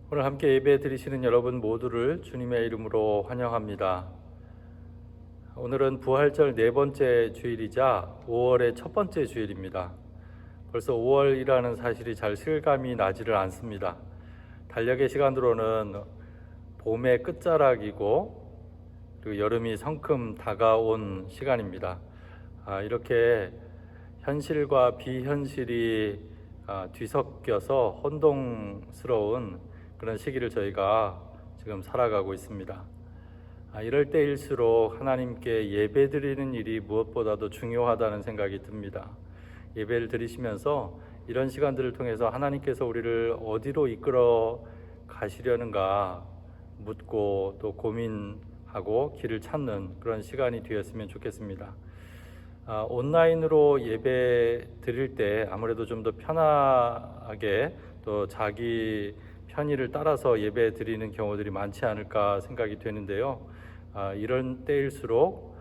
오늘 함께 예배 드리시는 여러분 모두를 주님의 이름으로 환영합니다. 오늘은 부활절 네 번째 주일이자 5월의 첫 번째 주일입니다. 벌써 5월이라는 사실이 잘 실감이 나지를 않습니다. 달력의 시간으로는 봄의 끝자락이고 그리고 여름이 성큼 다가온 시간입니다. 이렇게 현실과 비현실이 뒤섞여서 혼동스러운 그런 시기를 저희가 지금 살아가고 있습니다. 이럴 때일수록 하나님께 예배드리는 일이 무엇보다도 중요하다는 생각이 듭니다. 예배를 드리시면서 이런 시간들을 통해서 하나님께서 우리를 어디로 이끌어 가시려는가 묻고 또 고민하고 길을 찾는 그런 시간이 되었으면 좋겠습니다. 온라인으로 예배 드릴 때 아무래도 좀 더 편하게 또 자기 편의를 따라서 예배 드리는 경우들이 많지 않을까 생각이 되는데요. 이런 때일수록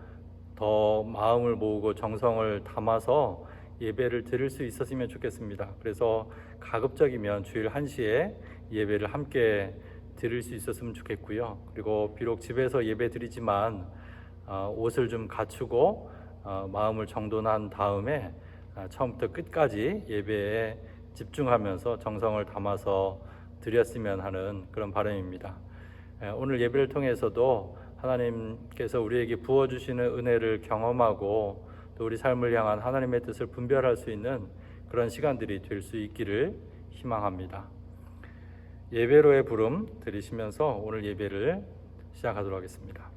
더 마음을 모으고 정성을 담아서 예배를 드릴 수 있었으면 좋겠습니다. 그래서 가급적이면 주일 1시에 예배를 함께 드릴 수 있었으면 좋겠고요. 그리고 비록 집에서 예배 드리지만 옷을 좀 갖추고 마음을 정돈한 다음에 처음부터 끝까지 예배에 집중하면서 정성을 담아서 드렸으면 하는 그런 바람입니다. 오늘 예배를 통해서도 하나님께서 우리에게 부어주시는 은혜를 경험하고 또 우리 삶을 향한 하나님의 뜻을 분별할 수 있는 그런 시간들이 될 수 있기를 희망합니다. 예배로의 부름 들으시면서 오늘 예배를 시작하도록 하겠습니다.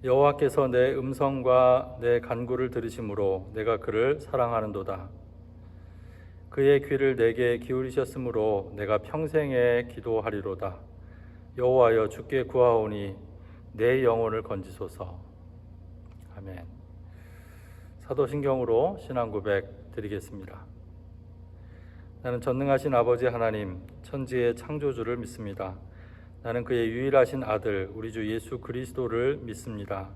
여호와께서 내 음성과 내 간구를 들으심으로 내가 그를 사랑하는도다. 그의 귀를 내게 기울이셨으므로 내가 평생에 기도하리로다. 여호와여, 주께 구하오니 내 영혼을 건지소서. 아멘. 사도신경으로 신앙 고백 드리겠습니다. 나는 전능하신 아버지 하나님, 천지의 창조주를 믿습니다. 나는 그의 유일하신 아들 우리 주 예수 그리스도를 믿습니다.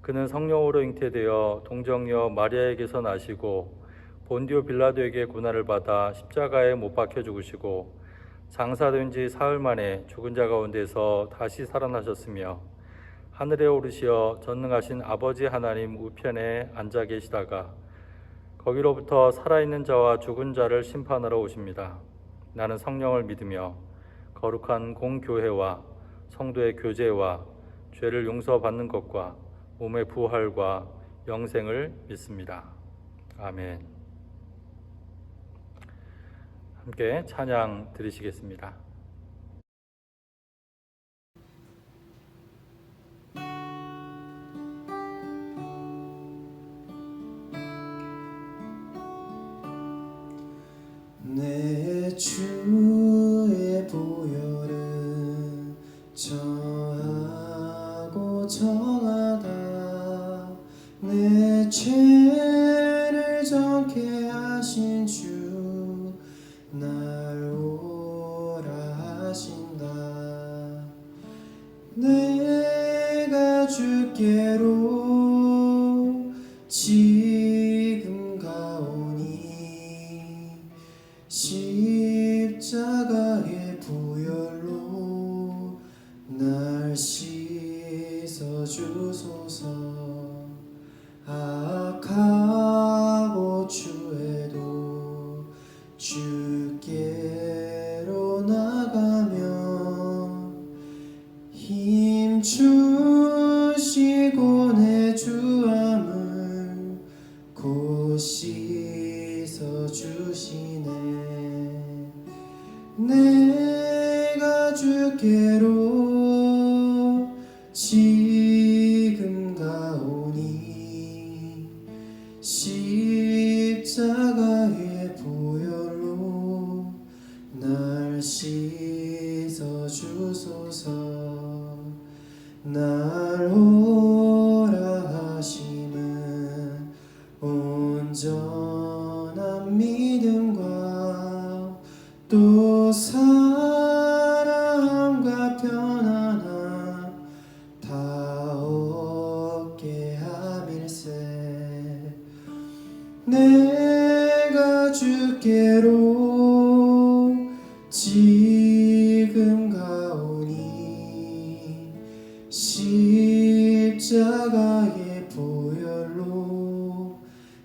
그는 성령으로 잉태되어 동정녀 마리아에게서 나시고 본디오 빌라도에게 고난을 받아 십자가에 못 박혀 죽으시고 장사된 지 사흘 만에 죽은 자 가운데서 다시 살아나셨으며 하늘에 오르시어 전능하신 아버지 하나님 우편에 앉아 계시다가 거기로부터 살아있는 자와 죽은 자를 심판하러 오십니다. 나는 성령을 믿으며 거룩한 공교회와 성도의 교제와 죄를 용서받는 것과 몸의 부활과 영생을 믿습니다. 아멘. 함께 찬양 드리시겠습니다. 내 주의 보혈은 정하고 정하다. 내 죄를 정케 하신 주 날 오라 하신다. 내가 주께로 지금 가오니 십자가의 보혈로 날 씻어주소서. 악하고 추해도 주께로 나가며 힘 주시고 내 주함을 곧 씻어주시네. 내가 주께로 지금 가오니 십자가의 보혈로 날 씻어주소서. 날 오라 하심은 온전한 믿음과 또 사랑과 편안함 다 얻게 함일세. 내가 주께로 지금 가오니 십자가의 보혈로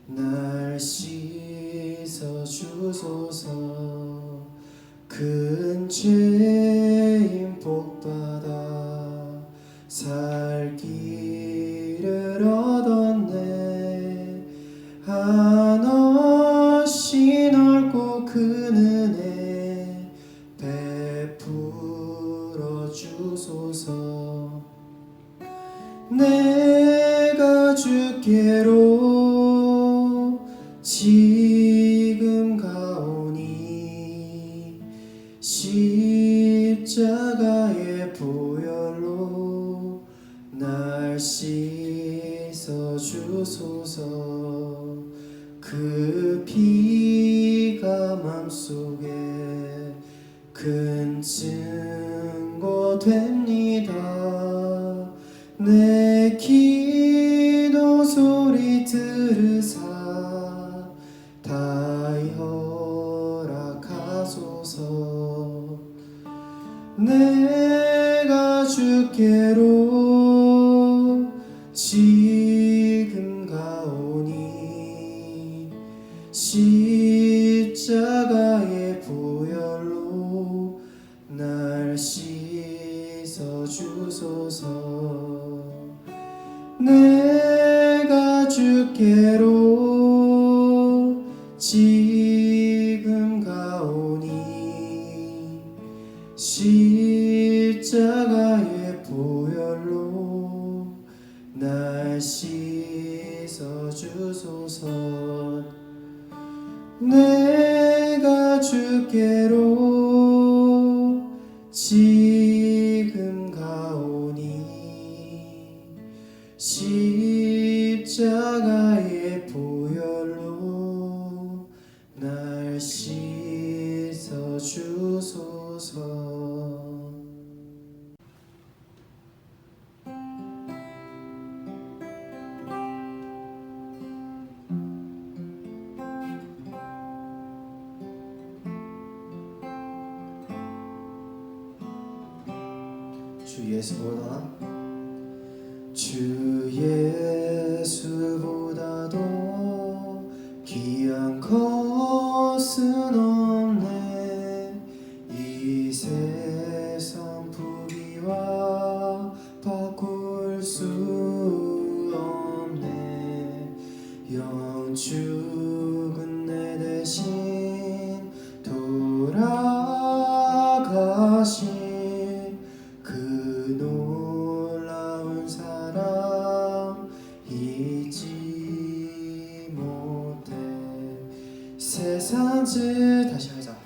날 씻어 주소서. 큰 죄인 복받아 살 길을 얻었네. 한없이 넓고 큰 은혜 베풀어 주소서. 내가 주께로 지금 가오니 십자가의 보혈로 날 씻어 주소서. 그 피가 맘속에 큰 증거 됩니다. 내 기도 소리 들으사 다 허락하소서. 내가 주께로 지금 가오니 십자가의 보혈로 날 씻어 주소서. 내가 주께로 지금 가오니 십자가의 보혈로 날 씻어 주소서. 내가 주께로 지금 가오니 십자가의 보혈로 날 씻어 주소서. 주 예수보다 더 귀한 것은 없네. 이 세상 부귀와 바꿀 수 없네. 영축은 내 대신 돌아가신 그 놀라운 사랑 잊지 못해. 세상 즉 다시 하자.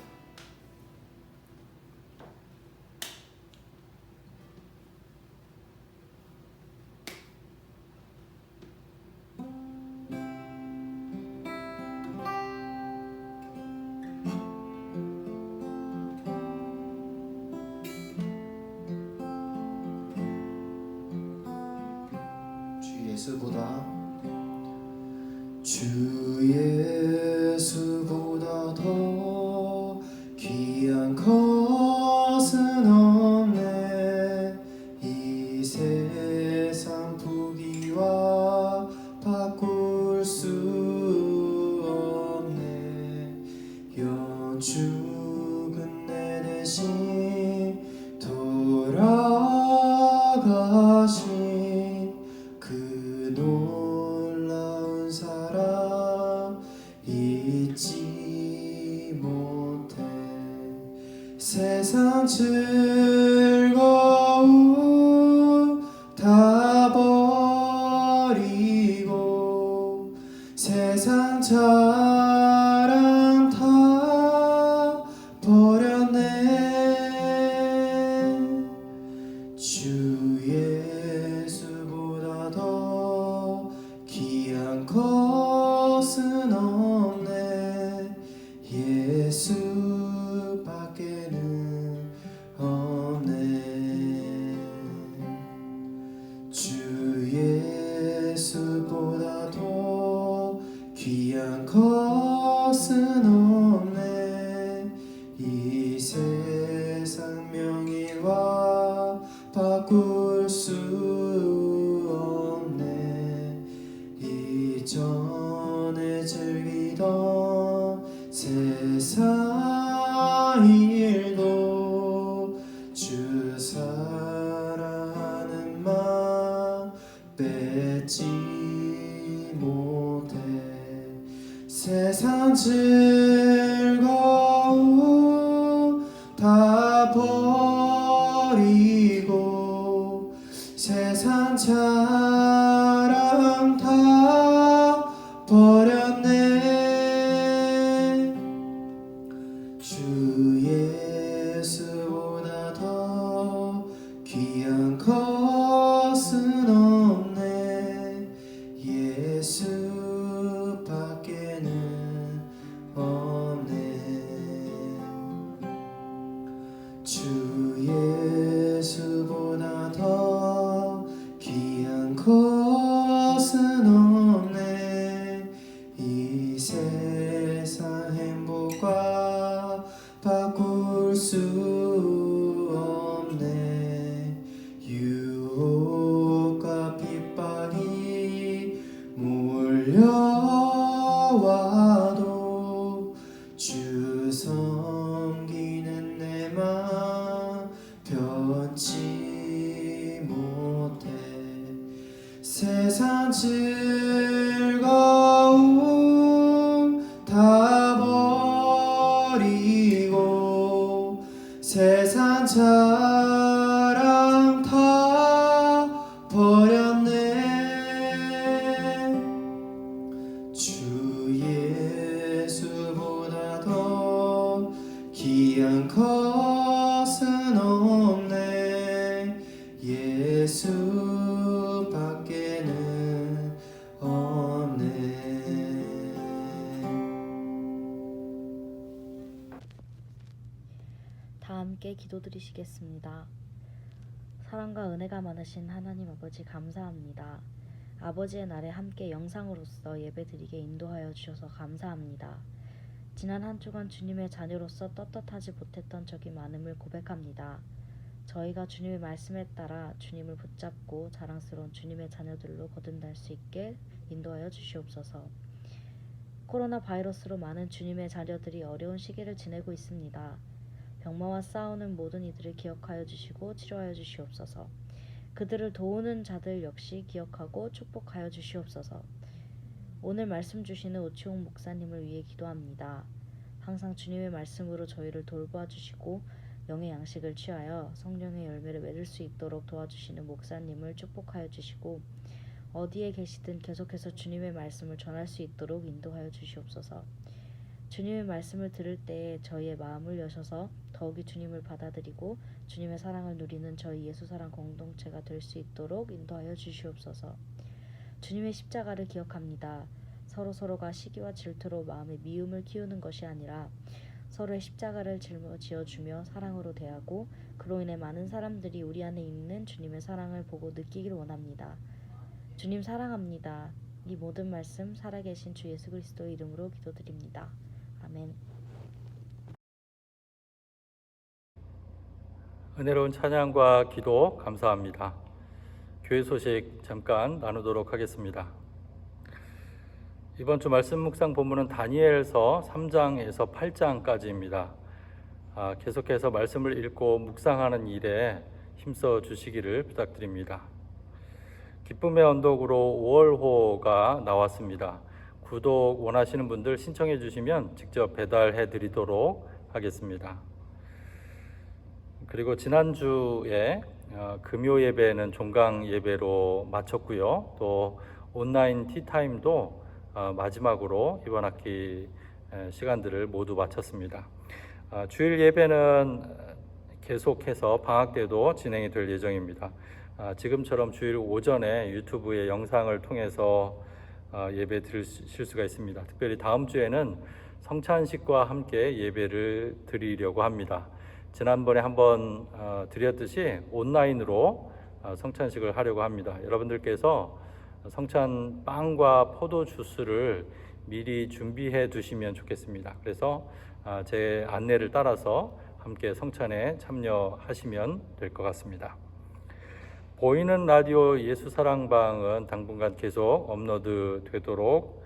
주 예수보다 더 귀한 것은 없네. 이 세상 부귀와 바꿀 수 없네. 영축은 내 대신 돌아가신 그 놀라운 사랑 잊지 못해. 세상 즐거움 다 버리고 세상 자랑 다 버렸네. 주 예수보다 더 귀한 것은 없네. 예수밖에는 없네. 세상 일도 주 사랑하는 마음 뺏지 못해 세상 즐거움 다 버리고 세상 자랑 다 버렸네 주 예수보다 더 귀한 것은 없네 예수밖에는 없네 주 예수보다 더 귀한 것은 없네 이 세상 행복과 바꿀 수 없네 유혹과 핍박이 몰려와도 주 섬기는 내 맘 변치 못해 세상 즐거움 다 버리고 세상 자랑 다 버렸네 주 예수보다 더 귀한 것은 없네 예수밖에는 없네 다 함께 기도드리시겠습니다. 사랑과 은혜가 많으신 하나님 아버지 감사합니다. 아버지의 날에 함께 영상으로서 예배드리게 인도하여 주셔서 감사합니다. 지난 한 주간 주님의 자녀로서 떳떳하지 못했던 적이 많음을 고백합니다. 저희가 주님의 말씀에 따라 주님을 붙잡고 자랑스러운 주님의 자녀들로 거듭날 수 있게 인도하여 주시옵소서. 코로나 바이러스로 많은 주님의 자녀들이 어려운 시기를 지내고 있습니다. 병마와 싸우는 모든 이들을 기억하여 주시고 치료하여 주시옵소서. 그들을 도우는 자들 역시 기억하고 축복하여 주시옵소서. 오늘 말씀 주시는 오치홍 목사님을 위해 기도합니다. 항상 주님의 말씀으로 저희를 돌보아 주시고 영의 양식을 취하여 성령의 열매를 맺을 수 있도록 도와주시는 목사님을 축복하여 주시고 어디에 계시든 계속해서 주님의 말씀을 전할 수 있도록 인도하여 주시옵소서. 주님의 말씀을 들을 때에 저희의 마음을 여셔서 더욱이 주님을 받아들이고 주님의 사랑을 누리는 저희 예수사랑 공동체가 될 수 있도록 인도하여 주시옵소서. 주님의 십자가를 기억합니다. 서로가 시기와 질투로 마음의 미움을 키우는 것이 아니라 서로의 십자가를 짊어지어주며 사랑으로 대하고 그로 인해 많은 사람들이 우리 안에 있는 주님의 사랑을 보고 느끼길 원합니다. 주님 사랑합니다. 이 모든 말씀 살아계신 주 예수 그리스도의 이름으로 기도드립니다. 아멘. 은혜로운 찬양과 기도 감사합니다. 교회 소식 잠깐 나누도록 하겠습니다. 이번 주 말씀 묵상 본문은 다니엘서 3장에서 8장까지입니다. 계속해서 말씀을 읽고 묵상하는 일에 힘써 주시기를 부탁드립니다. 기쁨의 언덕으로 5월호가 나왔습니다. 구독 원하시는 분들 신청해 주시면 직접 배달해 드리도록 하겠습니다. 그리고 지난주에 금요 예배는 종강 예배로 마쳤고요. 또 온라인 티타임도 마지막으로 이번 학기 시간들을 모두 마쳤습니다. 주일 예배는 계속해서 방학 때도 진행이 될 예정입니다. 지금처럼 주일 오전에 유튜브의 영상을 통해서 예배 드리실 수가 있습니다. 특별히 다음 주에는 성찬식과 함께 예배를 드리려고 합니다. 지난번에 한번 드렸듯이 온라인으로 성찬식을 하려고 합니다. 여러분들께서 성찬 빵과 포도 주스를 미리 준비해 두시면 좋겠습니다. 그래서 제 안내를 따라서 함께 성찬에 참여하시면 될 것 같습니다. 보이는 라디오 예수사랑방은 당분간 계속 업로드 되도록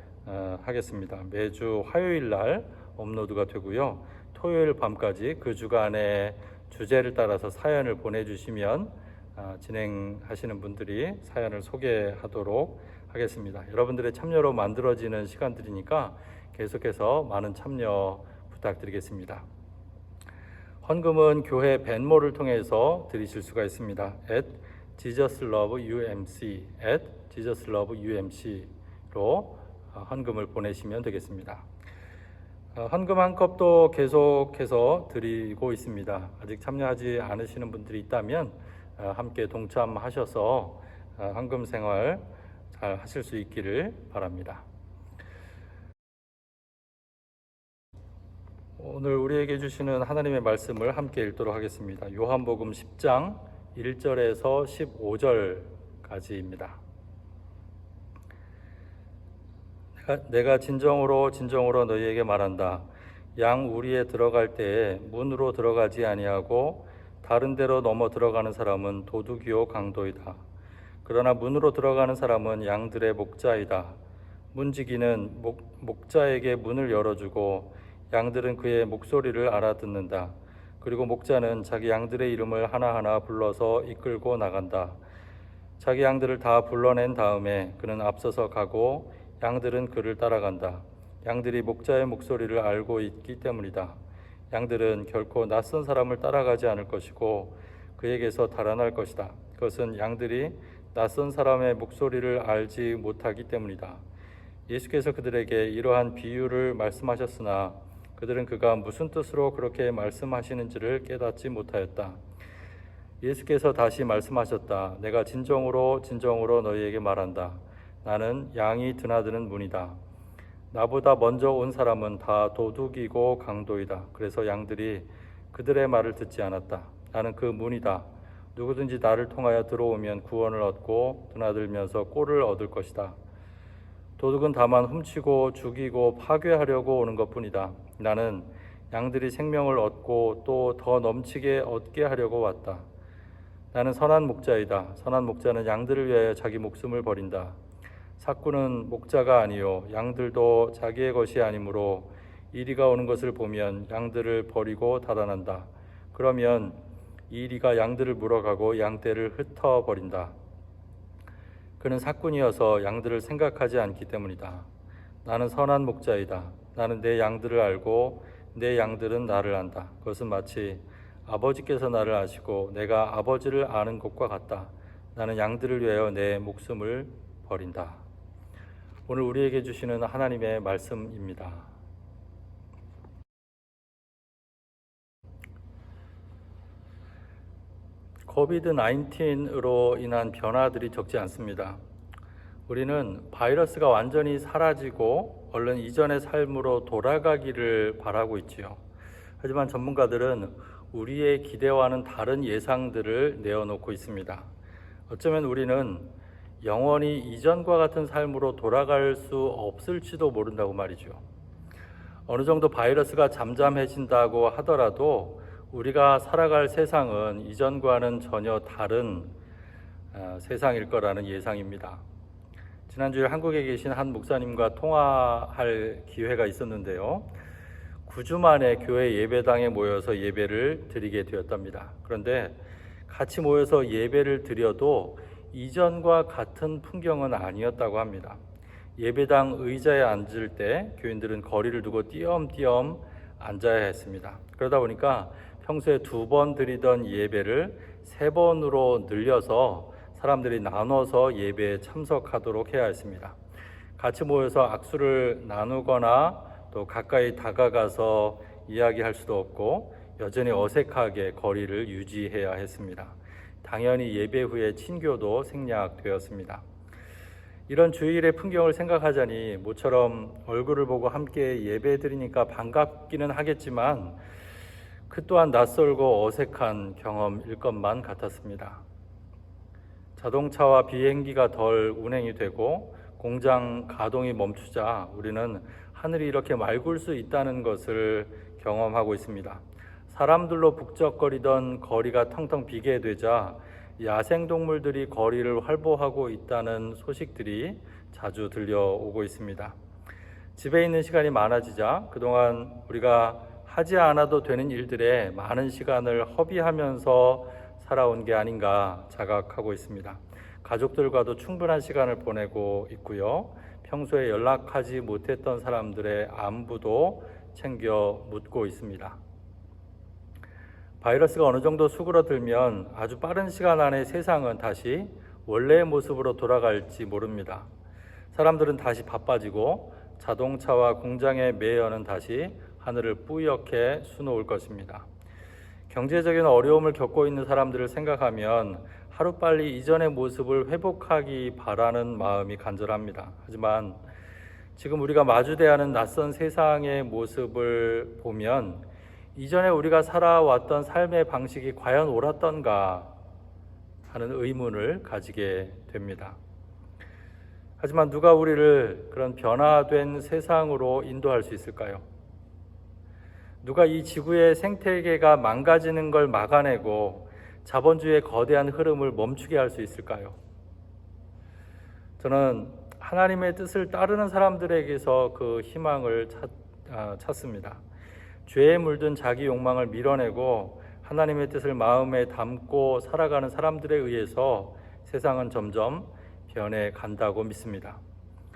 하겠습니다. 매주 화요일 날 업로드가 되고요. 토요일 밤까지 그 주간의 주제를 따라서 사연을 보내주시면 진행하시는 분들이 사연을 소개하도록 하겠습니다. 여러분들의 참여로 만들어지는 시간들이니까 계속해서 많은 참여 부탁드리겠습니다. 헌금은 교회 벤모를 통해서 드리실 수가 있습니다. @JesusLoveUMC @JesusLoveUMC로 헌금을 보내시면 되겠습니다. 헌금 한 컵도 계속해서 드리고 있습니다. 아직 참여하지 않으시는 분들이 있다면 함께 동참하셔서 헌금 생활 잘 하실 수 있기를 바랍니다. 오늘 우리에게 주시는 하나님의 말씀을 함께 읽도록 하겠습니다. 요한복음 10장 1절에서 15절까지입니다. 내가 진정으로 너희에게 말한다. 양 우리에 들어갈 때에 문으로 들어가지 아니하고 다른 데로 넘어 들어가는 사람은 도둑이요 강도이다. 그러나 문으로 들어가는 사람은 양들의 목자이다. 문지기는 목자에게 문을 열어주고 양들은 그의 목소리를 알아듣는다. 그리고 목자는 자기 양들의 이름을 하나하나 불러서 이끌고 나간다. 자기 양들을 다 불러낸 다음에 그는 앞서서 가고 양들은 그를 따라간다. 양들이 목자의 목소리를 알고 있기 때문이다. 양들은 결코 낯선 사람을 따라가지 않을 것이고 그에게서 달아날 것이다. 그것은 양들이 낯선 사람의 목소리를 알지 못하기 때문이다. 예수께서 그들에게 이러한 비유를 말씀하셨으나 그들은 그가 무슨 뜻으로 그렇게 말씀하시는지를 깨닫지 못하였다. 예수께서 다시 말씀하셨다. 내가 진정으로 너희에게 말한다. 나는 양이 드나드는 문이다. 나보다 먼저 온 사람은 다 도둑이고 강도이다. 그래서 양들이 그들의 말을 듣지 않았다. 나는 그 문이다. 누구든지 나를 통하여 들어오면 구원을 얻고 드나들면서 꼴을 얻을 것이다. 도둑은 다만 훔치고 죽이고 파괴하려고 오는 것뿐이다. 나는 양들이 생명을 얻고 또 더 넘치게 얻게 하려고 왔다. 나는 선한 목자이다. 선한 목자는 양들을 위하여 자기 목숨을 버린다. 삭구는 목자가 아니요 양들도 자기의 것이 아니므로 이리가 오는 것을 보면 양들을 버리고 달아난다. 그러면 이리가 양들을 물어가고 양떼를 흩어버린다. 그는 삭군이어서 양들을 생각하지 않기 때문이다. 나는 선한 목자이다. 나는 내 양들을 알고 내 양들은 나를 안다. 그것은 마치 아버지께서 나를 아시고 내가 아버지를 아는 것과 같다. 나는 양들을 위하여 내 목숨을 버린다. 오늘 우리에게 주시는 하나님의 말씀입니다. 코비드-19으로 인한 변화들이 적지 않습니다. 우리는 바이러스가 완전히 사라지고 얼른 이전의 삶으로 돌아가기를 바라고 있지요. 하지만 전문가들은 우리의 기대와는 다른 예상들을 내어놓고 있습니다. 어쩌면 우리는 영원히 이전과 같은 삶으로 돌아갈 수 없을지도 모른다고 말이죠. 어느 정도 바이러스가 잠잠해진다고 하더라도 우리가 살아갈 세상은 이전과는 전혀 다른 세상일 거라는 예상입니다. 지난주에 한국에 계신 한 목사님과 통화할 기회가 있었는데요. 9주 만에 교회 예배당에 모여서 예배를 드리게 되었답니다. 그런데 같이 모여서 예배를 드려도 이전과 같은 풍경은 아니었다고 합니다. 예배당 의자에 앉을 때 교인들은 거리를 두고 띄엄띄엄 앉아야 했습니다. 그러다 보니까 평소에 2번 드리던 예배를 3번으로 늘려서 사람들이 나눠서 예배에 참석하도록 해야 했습니다. 같이 모여서 악수를 나누거나 또 가까이 다가가서 이야기할 수도 없고 여전히 어색하게 거리를 유지해야 했습니다. 당연히 예배 후에 친교도 생략되었습니다. 이런 주일의 풍경을 생각하자니 모처럼 얼굴을 보고 함께 예배 드리니까 반갑기는 하겠지만 그 또한 낯설고 어색한 경험일 것만 같았습니다. 자동차와 비행기가 덜 운행이 되고 공장 가동이 멈추자 우리는 하늘이 이렇게 맑을 수 있다는 것을 경험하고 있습니다. 사람들로 북적거리던 거리가 텅텅 비게 되자 야생동물들이 거리를 활보하고 있다는 소식들이 자주 들려오고 있습니다. 집에 있는 시간이 많아지자 그동안 우리가 하지 않아도 되는 일들에 많은 시간을 허비하면서 살아온 게 아닌가 자각하고 있습니다. 가족들과도 충분한 시간을 보내고 있고요. 평소에 연락하지 못했던 사람들의 안부도 챙겨 묻고 있습니다. 바이러스가 어느 정도 수그러들면 아주 빠른 시간 안에 세상은 다시 원래의 모습으로 돌아갈지 모릅니다. 사람들은 다시 바빠지고 자동차와 공장의 매연은 다시 하늘을 뿌옇게 수놓을 것입니다. 경제적인 어려움을 겪고 있는 사람들을 생각하면 하루빨리 이전의 모습을 회복하기 바라는 마음이 간절합니다. 하지만 지금 우리가 마주대하는 낯선 세상의 모습을 보면 이전에 우리가 살아왔던 삶의 방식이 과연 옳았던가 하는 의문을 가지게 됩니다. 하지만 누가 우리를 그런 변화된 세상으로 인도할 수 있을까요? 누가 이 지구의 생태계가 망가지는 걸 막아내고 자본주의의 거대한 흐름을 멈추게 할 수 있을까요? 저는 하나님의 뜻을 따르는 사람들에게서 그 희망을 찾습니다. 죄에 물든 자기 욕망을 밀어내고 하나님의 뜻을 마음에 담고 살아가는 사람들에 의해서 세상은 점점 변해 간다고 믿습니다.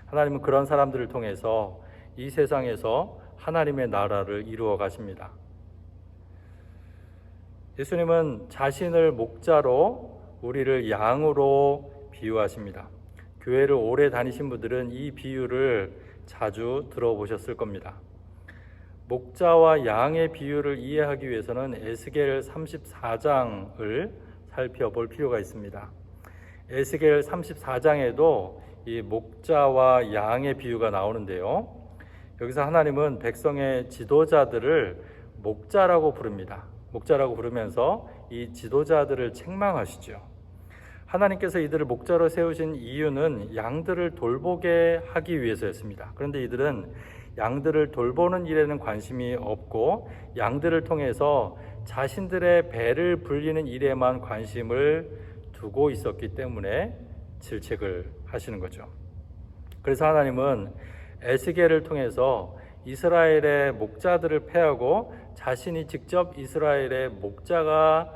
하나님은 그런 사람들을 통해서 이 세상에서 하나님의 나라를 이루어 가십니다. 예수님은 자신을 목자로 우리를 양으로 비유하십니다. 교회를 오래 다니신 분들은 이 비유를 자주 들어보셨을 겁니다. 목자와 양의 비유를 이해하기 위해서는 에스겔 34장을 살펴볼 필요가 있습니다. 에스겔 34장에도 이 목자와 양의 비유가 나오는데요. 여기서 하나님은 백성의 지도자들을 목자라고 부릅니다. 목자라고 부르면서 이 지도자들을 책망하시죠. 하나님께서 이들을 목자로 세우신 이유는 양들을 돌보게 하기 위해서였습니다. 그런데 이들은 양들을 돌보는 일에는 관심이 없고 양들을 통해서 자신들의 배를 불리는 일에만 관심을 두고 있었기 때문에 질책을 하시는 거죠. 그래서 하나님은 에스겔을 통해서 이스라엘의 목자들을 패하고 자신이 직접 이스라엘의 목자가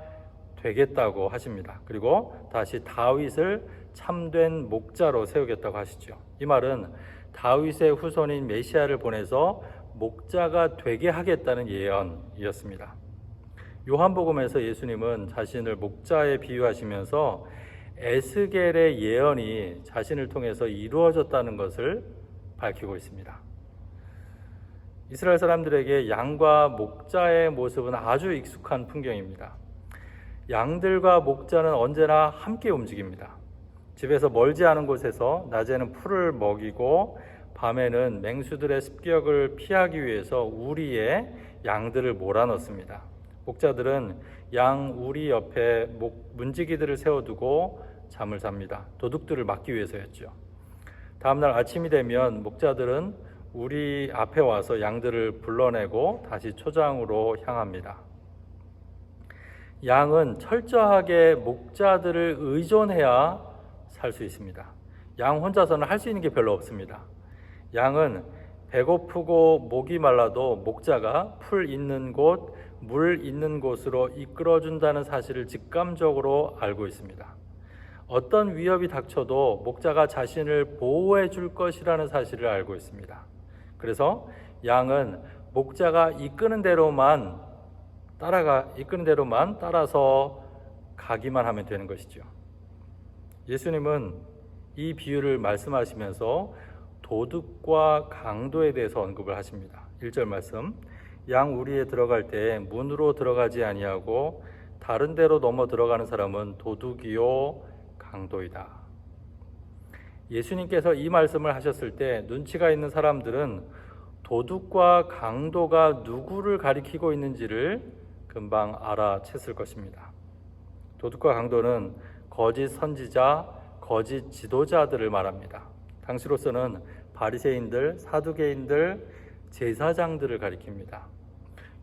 되겠다고 하십니다. 그리고 다시 다윗을 참된 목자로 세우겠다고 하시죠. 이 말은 다윗의 후손인 메시아를 보내서 목자가 되게 하겠다는 예언이었습니다. 요한복음에서 예수님은 자신을 목자에 비유하시면서 에스겔의 예언이 자신을 통해서 이루어졌다는 것을 밝히고 있습니다. 이스라엘 사람들에게 양과 목자의 모습은 아주 익숙한 풍경입니다. 양들과 목자는 언제나 함께 움직입니다. 집에서 멀지 않은 곳에서 낮에는 풀을 먹이고 밤에는 맹수들의 습격을 피하기 위해서 우리에 양들을 몰아넣습니다. 목자들은 양 우리 옆에 문지기들을 세워두고 잠을 잡니다. 도둑들을 막기 위해서였죠. 다음날 아침이 되면 목자들은 우리 앞에 와서 양들을 불러내고 다시 초장으로 향합니다. 양은 철저하게 목자들을 의존해야 살 수 있습니다. 양 혼자서는 할 수 있는 게 별로 없습니다. 양은 배고프고 목이 말라도 목자가 풀 있는 곳, 물 있는 곳으로 이끌어준다는 사실을 직감적으로 알고 있습니다. 어떤 위협이 닥쳐도 목자가 자신을 보호해 줄 것이라는 사실을 알고 있습니다. 그래서 양은 목자가 이끄는 대로만 따라서 가기만 하면 되는 것이죠. 예수님은 이 비유를 말씀하시면서 도둑과 강도에 대해서 언급을 하십니다. 1절 말씀, 양 우리에 들어갈 때 문으로 들어가지 아니하고 다른 데로 넘어 들어가는 사람은 도둑이요 강도이다. 예수님께서 이 말씀을 하셨을 때 눈치가 있는 사람들은 도둑과 강도가 누구를 가리키고 있는지를 금방 알아챘을 것입니다. 도둑과 강도는 거짓 선지자, 거짓 지도자들을 말합니다. 당시로서는 바리새인들, 사두개인들, 제사장들을 가리킵니다.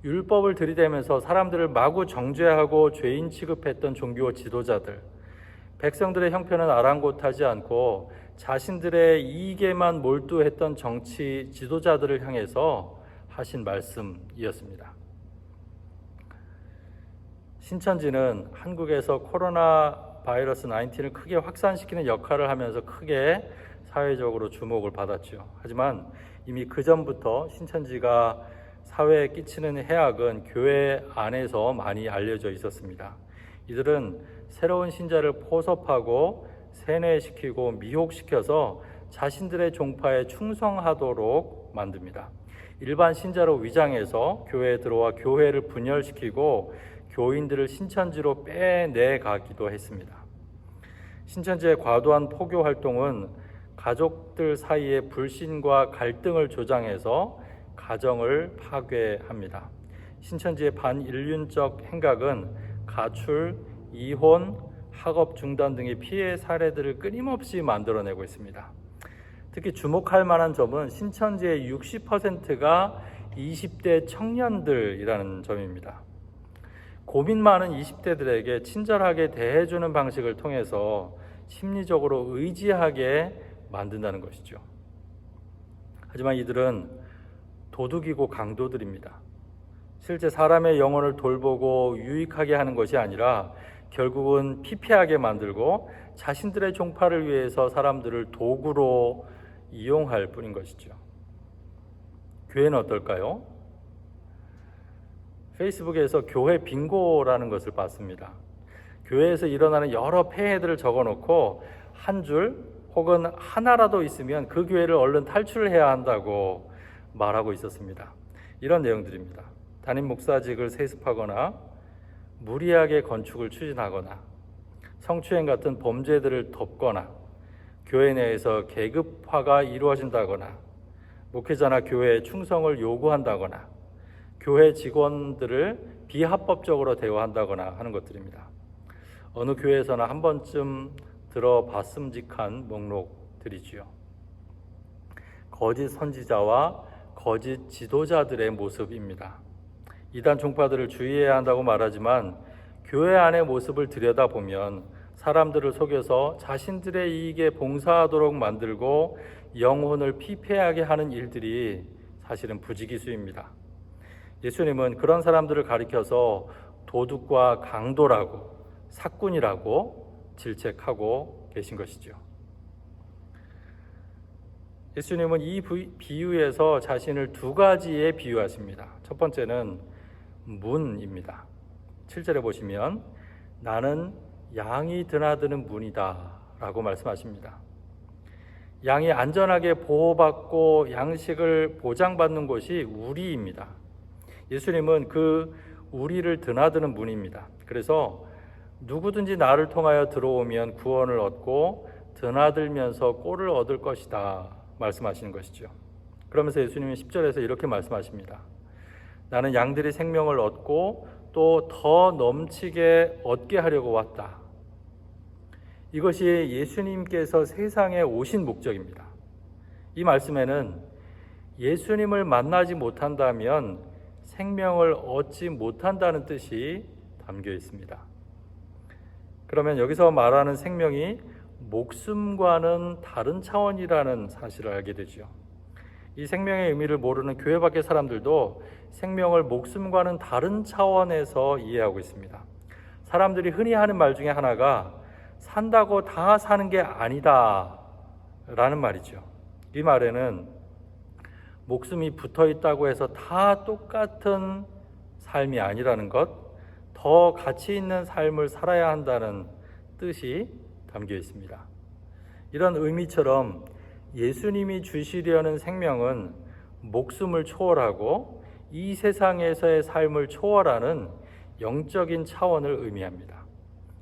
율법을 들이대면서 사람들을 마구 정죄하고 죄인 취급했던 종교 지도자들, 백성들의 형편은 아랑곳하지 않고 자신들의 이익에만 몰두했던 정치 지도자들을 향해서 하신 말씀이었습니다. 신천지는 한국에서 코로나 바이러스 19을 크게 확산시키는 역할을 하면서 크게 사회적으로 주목을 받았죠. 하지만 이미 그 전부터 신천지가 사회에 끼치는 해악은 교회 안에서 많이 알려져 있었습니다. 이들은 새로운 신자를 포섭하고 세뇌시키고 미혹시켜서 자신들의 종파에 충성하도록 만듭니다. 일반 신자로 위장해서 교회에 들어와 교회를 분열시키고 교인들을 신천지로 빼내가기도 했습니다. 신천지의 과도한 포교 활동은 가족들 사이의 불신과 갈등을 조장해서 가정을 파괴합니다. 신천지의 반인륜적 행각은 가출, 이혼, 학업 중단 등의 피해 사례들을 끊임없이 만들어내고 있습니다. 특히 주목할 만한 점은 신천지의 60%가 20대 청년들이라는 점입니다. 고민 많은 20대들에게 친절하게 대해주는 방식을 통해서 심리적으로 의지하게 만든다는 것이죠. 하지만 이들은 도둑이고 강도들입니다. 실제 사람의 영혼을 돌보고 유익하게 하는 것이 아니라 결국은 피폐하게 만들고 자신들의 종파를 위해서 사람들을 도구로 이용할 뿐인 것이죠. 교회는 어떨까요? 페이스북에서 교회 빙고라는 것을 봤습니다. 교회에서 일어나는 여러 폐해들을 적어놓고 한 줄 혹은 하나라도 있으면 그 교회를 얼른 탈출해야 한다고 말하고 있었습니다. 이런 내용들입니다. 담임 목사직을 세습하거나 무리하게 건축을 추진하거나 성추행 같은 범죄들을 덮거나 교회 내에서 계급화가 이루어진다거나 목회자나 교회에 충성을 요구한다거나 교회 직원들을 비합법적으로 대우한다거나 하는 것들입니다. 어느 교회에서나 한 번쯤 들어봤음직한 목록들이지요. 거짓 선지자와 거짓 지도자들의 모습입니다. 이단 종파들을 주의해야 한다고 말하지만 교회 안의 모습을 들여다보면 사람들을 속여서 자신들의 이익에 봉사하도록 만들고 영혼을 피폐하게 하는 일들이 사실은 부지기수입니다. 예수님은 그런 사람들을 가리켜서 도둑과 강도라고 사꾼이라고 질책하고 계신 것이죠. 예수님은 이 비유에서 자신을 두 가지에 비유하십니다. 첫 번째는 문입니다. 7절에 보시면 나는 양이 드나드는 문이다 라고 말씀하십니다. 양이 안전하게 보호받고 양식을 보장받는 곳이 우리입니다. 예수님은 그 우리를 드나드는 문입니다. 그래서 누구든지 나를 통하여 들어오면 구원을 얻고 드나들면서 꼴을 얻을 것이다 말씀하시는 것이죠. 그러면서 예수님은 10절에서 이렇게 말씀하십니다. 나는 양들이 생명을 얻고 또 더 넘치게 얻게 하려고 왔다. 이것이 예수님께서 세상에 오신 목적입니다. 이 말씀에는 예수님을 만나지 못한다면 생명을 얻지 못한다는 뜻이 담겨 있습니다. 그러면 여기서 말하는 생명이 목숨과는 다른 차원이라는 사실을 알게 되죠. 이 생명의 의미를 모르는 교회 밖의 사람들도 생명을 목숨과는 다른 차원에서 이해하고 있습니다. 사람들이 흔히 하는 말 중에 하나가 산다고 다 사는 게 아니다 라는 말이죠. 이 말에는 목숨이 붙어 있다고 해서 다 똑같은 삶이 아니라는 것, 더 가치 있는 삶을 살아야 한다는 뜻이 담겨 있습니다. 이런 의미처럼 예수님이 주시려는 생명은 목숨을 초월하고 이 세상에서의 삶을 초월하는 영적인 차원을 의미합니다.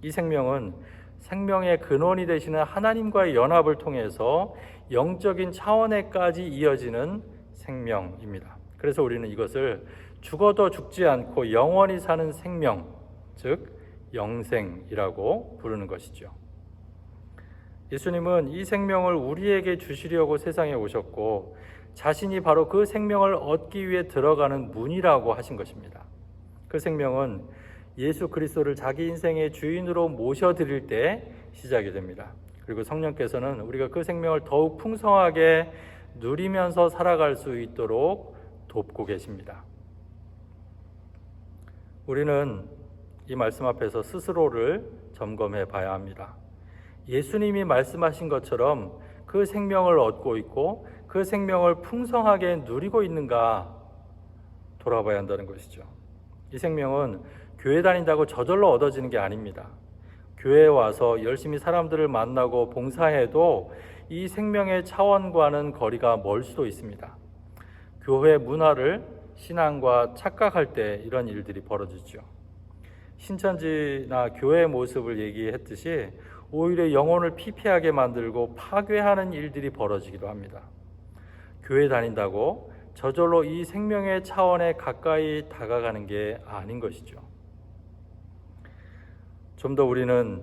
이 생명은 생명의 근원이 되시는 하나님과의 연합을 통해서 영적인 차원에까지 이어지는 생명입니다. 그래서 우리는 이것을 죽어도 죽지 않고 영원히 사는 생명, 즉 영생이라고 부르는 것이죠. 예수님은 이 생명을 우리에게 주시려고 세상에 오셨고 자신이 바로 그 생명을 얻기 위해 들어가는 문이라고 하신 것입니다. 그 생명은 예수 그리스도를 자기 인생의 주인으로 모셔드릴 때 시작이 됩니다. 그리고 성령께서는 우리가 그 생명을 더욱 풍성하게 누리면서 살아갈 수 있도록 돕고 계십니다. 우리는 이 말씀 앞에서 스스로를 점검해 봐야 합니다. 예수님이 말씀하신 것처럼 그 생명을 얻고 있고 그 생명을 풍성하게 누리고 있는가 돌아봐야 한다는 것이죠. 이 생명은 교회 다닌다고 저절로 얻어지는 게 아닙니다. 교회에 와서 열심히 사람들을 만나고 봉사해도 이 생명의 차원과는 거리가 멀 수도 있습니다. 교회 문화를 신앙과 착각할 때 이런 일들이 벌어지죠. 신천지나 교회의 모습을 얘기했듯이 오히려 영혼을 피폐하게 만들고 파괴하는 일들이 벌어지기도 합니다. 교회 다닌다고 저절로 이 생명의 차원에 가까이 다가가는 게 아닌 것이죠. 좀 더 우리는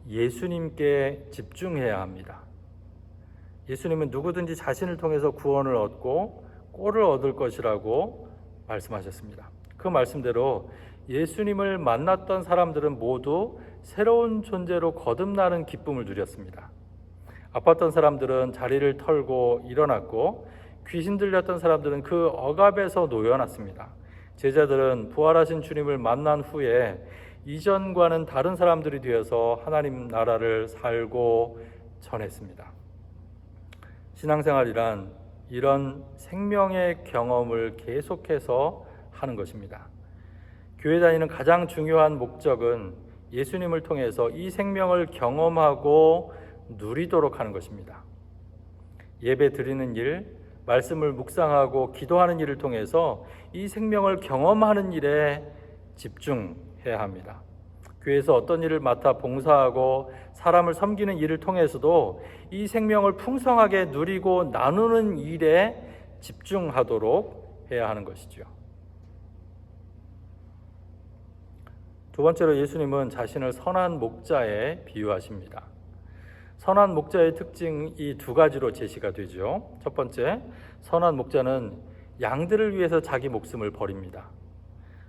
예수님께 집중해야 합니다. 예수님은 누구든지 자신을 통해서 구원을 얻고 꼴을 얻을 것이라고 말씀하셨습니다. 그 말씀대로 예수님을 만났던 사람들은 모두 새로운 존재로 거듭나는 기쁨을 누렸습니다. 아팠던 사람들은 자리를 털고 일어났고 귀신 들렸던 사람들은 그 억압에서 놓여놨습니다. 제자들은 부활하신 주님을 만난 후에 이전과는 다른 사람들이 되어서 하나님 나라를 살고 전했습니다. 신앙생활이란 이런 생명의 경험을 계속해서 하는 것입니다. 교회 다니는 가장 중요한 목적은 예수님을 통해서 이 생명을 경험하고 누리도록 하는 것입니다. 예배 드리는 일, 말씀을 묵상하고 기도하는 일을 통해서 이 생명을 경험하는 일에 집중해야 합니다. 교회에서 어떤 일을 맡아 봉사하고 사람을 섬기는 일을 통해서도 이 생명을 풍성하게 누리고 나누는 일에 집중하도록 해야 하는 것이죠. 두 번째로 예수님은 자신을 선한 목자에 비유하십니다. 선한 목자의 특징이 두 가지로 제시가 되죠. 첫 번째, 선한 목자는 양들을 위해서 자기 목숨을 버립니다.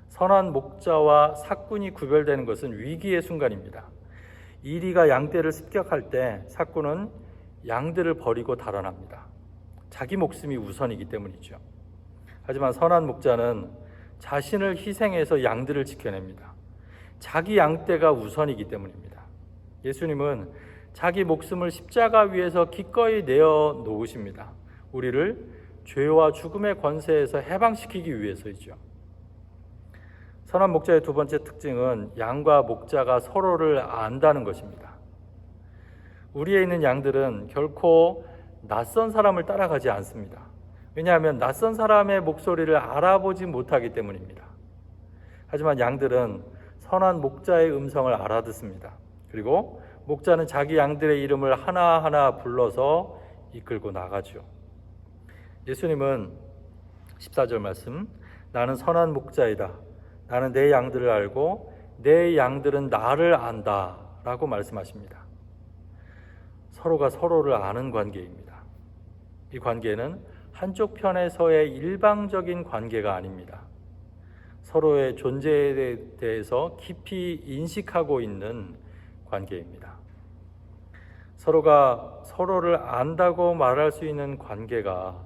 선한 목자와 삭군이 구별되는 것은 위기의 순간입니다. 이리가 양떼를 습격할 때 삭군은 양들을 버리고 달아납니다. 자기 목숨이 우선이기 때문이죠. 하지만 선한 목자는 자신을 희생해서 양들을 지켜냅니다. 자기 양떼가 우선이기 때문입니다. 예수님은 자기 목숨을 십자가 위에서 기꺼이 내어 놓으십니다. 우리를 죄와 죽음의 권세에서 해방시키기 위해서이죠. 선한 목자의 두 번째 특징은 양과 목자가 서로를 안다는 것입니다. 우리에 있는 양들은 결코 낯선 사람을 따라가지 않습니다. 왜냐하면 낯선 사람의 목소리를 알아보지 못하기 때문입니다. 하지만 양들은 선한 목자의 음성을 알아듣습니다. 그리고 목자는 자기 양들의 이름을 하나하나 불러서 이끌고 나가죠. 예수님은 14절 말씀, 나는 선한 목자이다. 나는 내 양들을 알고 내 양들은 나를 안다 라고 말씀하십니다. 서로가 서로를 아는 관계입니다. 이 관계는 한쪽 편에서의 일방적인 관계가 아닙니다. 서로의 존재에 대해서 깊이 인식하고 있는 관계입니다. 서로가 서로를 안다고 말할 수 있는 관계가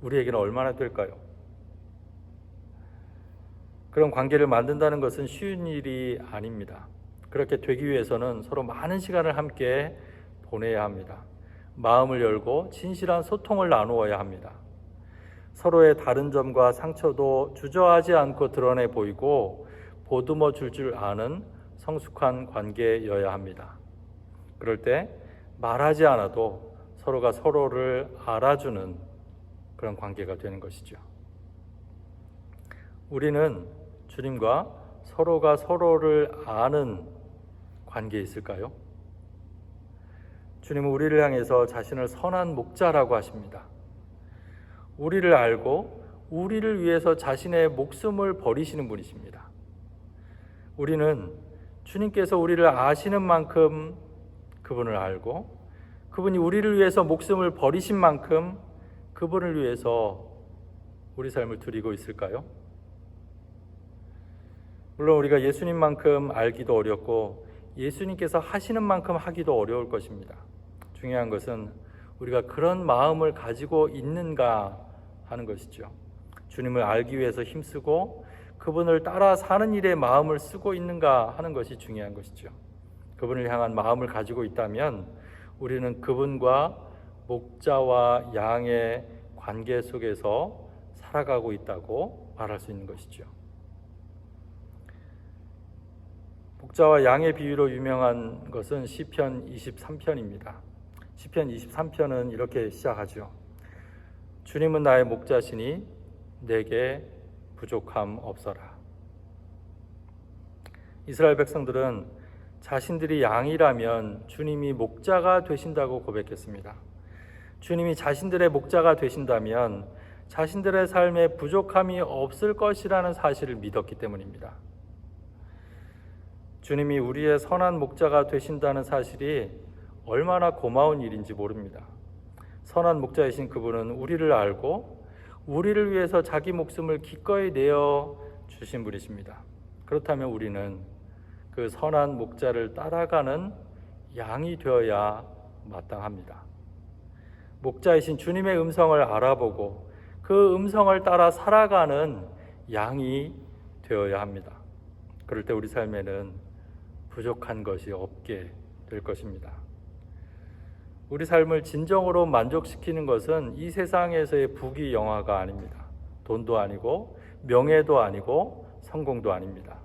우리에게는 얼마나 될까요? 그런 관계를 만든다는 것은 쉬운 일이 아닙니다. 그렇게 되기 위해서는 서로 많은 시간을 함께 보내야 합니다. 마음을 열고 진실한 소통을 나누어야 합니다. 서로의 다른 점과 상처도 주저하지 않고 드러내 보이고 보듬어 줄 아는 성숙한 관계여야 합니다. 그럴 때 말하지 않아도 서로가 서로를 알아주는 그런 관계가 되는 것이죠. 우리는 주님과 서로가 서로를 아는 관계에 있을까요? 주님은 우리를 향해서 자신을 선한 목자라고 하십니다. 우리를 알고 우리를 위해서 자신의 목숨을 버리시는 분이십니다. 우리는 주님께서 우리를 아시는 만큼 그분을 알고 그분이 우리를 위해서 목숨을 버리신 만큼 그분을 위해서 우리 삶을 드리고 있을까요? 물론 우리가 예수님만큼 알기도 어렵고 예수님께서 하시는 만큼 하기도 어려울 것입니다. 중요한 것은 우리가 그런 마음을 가지고 있는가 하는 것이죠. 주님을 알기 위해서 힘쓰고 그분을 따라 사는 일에 마음을 쓰고 있는가 하는 것이 중요한 것이죠. 그분을 향한 마음을 가지고 있다면 우리는 그분과 목자와 양의 관계 속에서 살아가고 있다고 말할 수 있는 것이죠. 목자와 양의 비유로 유명한 것은 시편 23편입니다. 시편 23편은 이렇게 시작하죠. 주님은 나의 목자시니 내게 부족함 없어라. 이스라엘 백성들은 자신들이 양이라면 주님이 목자가 되신다고 고백했습니다. 주님이 자신들의 목자가 되신다면 자신들의 삶에 부족함이 없을 것이라는 사실을 믿었기 때문입니다. 주님이 우리의 선한 목자가 되신다는 사실이 얼마나 고마운 일인지 모릅니다. 선한 목자이신 그분은 우리를 알고 우리를 위해서 자기 목숨을 기꺼이 내어 주신 분이십니다. 그렇다면 우리는 그 선한 목자를 따라가는 양이 되어야 마땅합니다. 목자이신 주님의 음성을 알아보고 그 음성을 따라 살아가는 양이 되어야 합니다. 그럴 때 우리 삶에는 부족한 것이 없게 될 것입니다. 우리 삶을 진정으로 만족시키는 것은 이 세상에서의 부귀영화가 아닙니다. 돈도 아니고 명예도 아니고 성공도 아닙니다.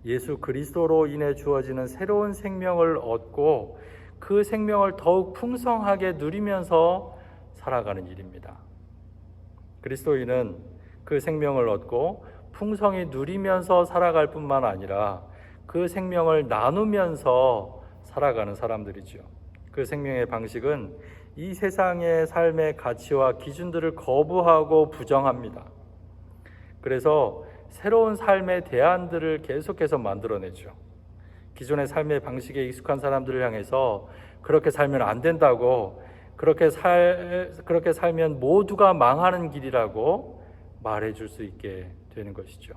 예수 그리스도로 인해 주어지는 새로운 생명을 얻고 그 생명을 더욱 풍성하게 누리면서 살아가는 일입니다. 그리스도인은 그 생명을 얻고 풍성히 누리면서 살아갈 뿐만 아니라 그 생명을 나누면서 살아가는 사람들이죠. 그 생명의 방식은 이 세상의 삶의 가치와 기준들을 거부하고 부정합니다. 그래서 새로운 삶의 대안들을 계속해서 만들어내죠. 기존의 삶의 방식에 익숙한 사람들을 향해서 그렇게 살면 안 된다고, 그렇게 살면 모두가 망하는 길이라고 말해줄 수 있게 되는 것이죠.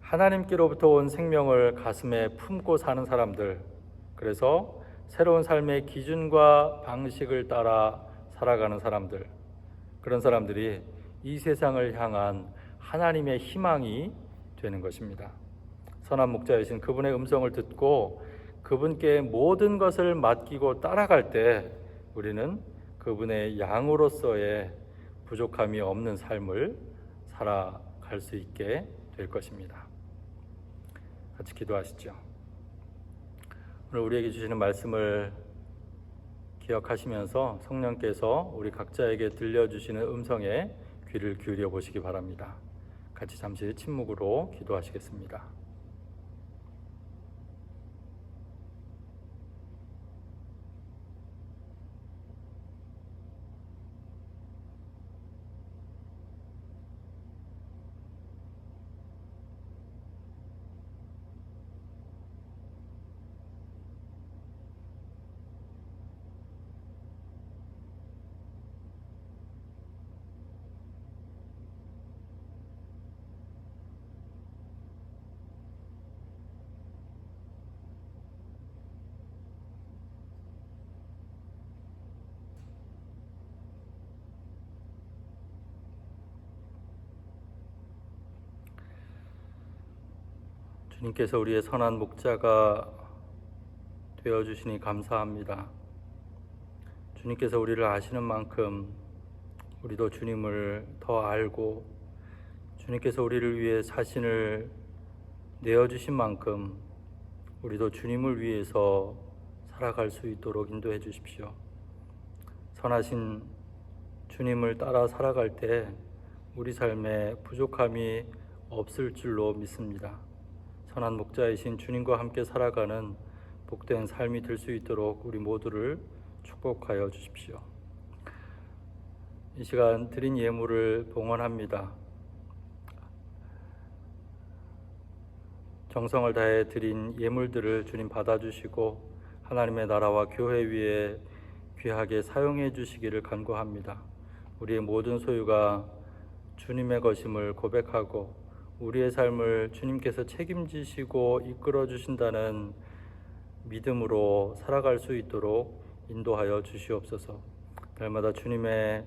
하나님께로부터 온 생명을 가슴에 품고 사는 사람들, 그래서 새로운 삶의 기준과 방식을 따라 살아가는 사람들, 그런 사람들이 이 세상을 향한 하나님의 희망이 되는 것입니다. 선한 목자이신 그분의 음성을 듣고 그분께 모든 것을 맡기고 따라갈 때 우리는 그분의 양으로서의 부족함이 없는 삶을 살아갈 수 있게 될 것입니다. 같이 기도하시죠. 오늘 우리에게 주시는 말씀을 기억하시면서 성령께서 우리 각자에게 들려주시는 음성에 귀를 기울여 보시기 바랍니다. 같이 잠시 침묵으로 기도하시겠습니다. 주님께서 우리의 선한 목자가 되어주시니 감사합니다. 주님께서 우리를 아시는 만큼 우리도 주님을 더 알고 주님께서 우리를 위해 자신을 내어주신 만큼 우리도 주님을 위해서 살아갈 수 있도록 인도해 주십시오. 선하신 주님을 따라 살아갈 때 우리 삶에 부족함이 없을 줄로 믿습니다. 선한 목자이신 주님과 함께 살아가는 복된 삶이 될 수 있도록 우리 모두를 축복하여 주십시오. 이 시간 드린 예물을 봉헌합니다. 정성을 다해 드린 예물들을 주님 받아주시고 하나님의 나라와 교회 위에 귀하게 사용해 주시기를 간구합니다. 우리의 모든 소유가 주님의 것임을 고백하고 우리의 삶을 주님께서 책임지시고 이끌어 주신다는 믿음으로 살아갈 수 있도록 인도하여 주시옵소서. 날마다 주님의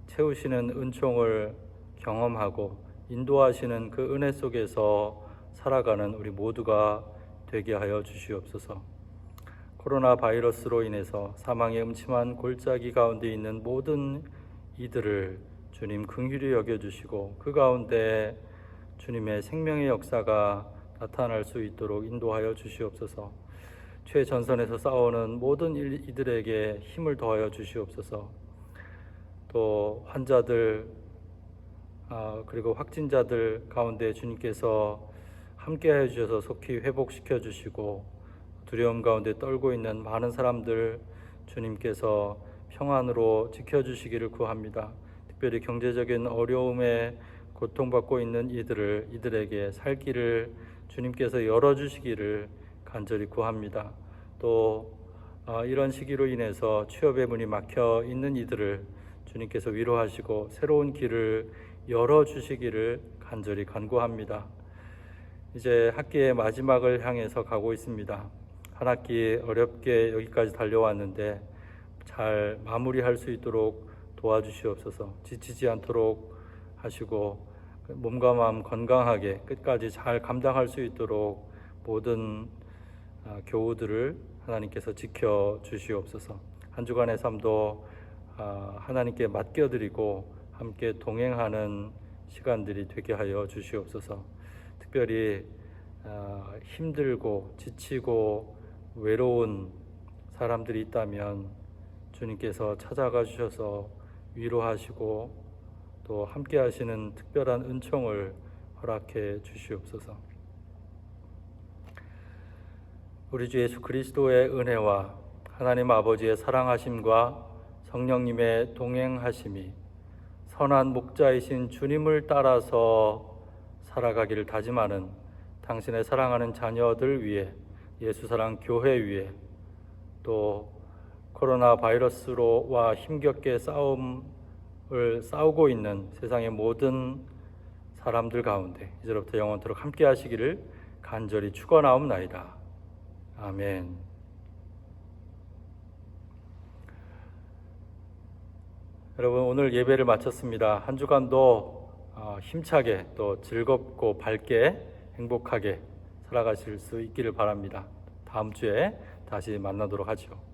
채우시는 은총을 경험하고 인도하시는 그 은혜 속에서 살아가는 우리 모두가 되게 하여 주시옵소서. 코로나 바이러스로 인해서 사망의 음침한 골짜기 가운데 있는 모든 이들을 주님 긍휼히 여겨주시고 그 가운데 주님의 생명의 역사가 나타날 수 있도록 인도하여 주시옵소서. 최전선에서 싸우는 모든 이들에게 힘을 더하여 주시옵소서. 또 환자들 그리고 확진자들 가운데 주님께서 함께하여 주셔서 속히 회복시켜 주시고 두려움 가운데 떨고 있는 많은 사람들 주님께서 평안으로 지켜주시기를 구합니다. 특별히 경제적인 어려움에 고통받고 있는 이들에게 살 길을 주님께서 열어주시기를 간절히 구합니다. 또 이런 시기로 인해서 취업의 문이 막혀 있는 이들을 주님께서 위로하시고 새로운 길을 열어주시기를 간절히 간구합니다. 이제 학기의 마지막을 향해서 가고 있습니다. 한 학기 어렵게 여기까지 달려왔는데 잘 마무리할 수 있도록 도와주시옵소서. 지치지 않도록 하시고 몸과 마음 건강하게 끝까지 잘 감당할 수 있도록 모든 교우들을 하나님께서 지켜주시옵소서. 한 주간의 삶도 하나님께 맡겨드리고 함께 동행하는 시간들이 되게 하여 주시옵소서. 특별히 힘들고 지치고 외로운 사람들이 있다면 주님께서 찾아가 주셔서 위로하시고 또 함께 하시는 특별한 은총을 허락해 주시옵소서. 우리 주 예수 그리스도의 은혜와 하나님 아버지의 사랑하심과 성령님의 동행하심이 선한 목자이신 주님을 따라서 살아가기를 다짐하는 당신의 사랑하는 자녀들 위해, 예수사랑 교회 위에, 또 코로나 바이러스로와 힘겹게 싸우고 있는 세상의 모든 사람들 가운데 이제부터 영원토록 함께 하시기를 간절히 축원하옵나이다. 아멘. 여러분, 오늘 예배를 마쳤습니다. 한 주간도 힘차게 또 즐겁고 밝게 행복하게 살아가실 수 있기를 바랍니다. 다음 주에 다시 만나도록 하죠.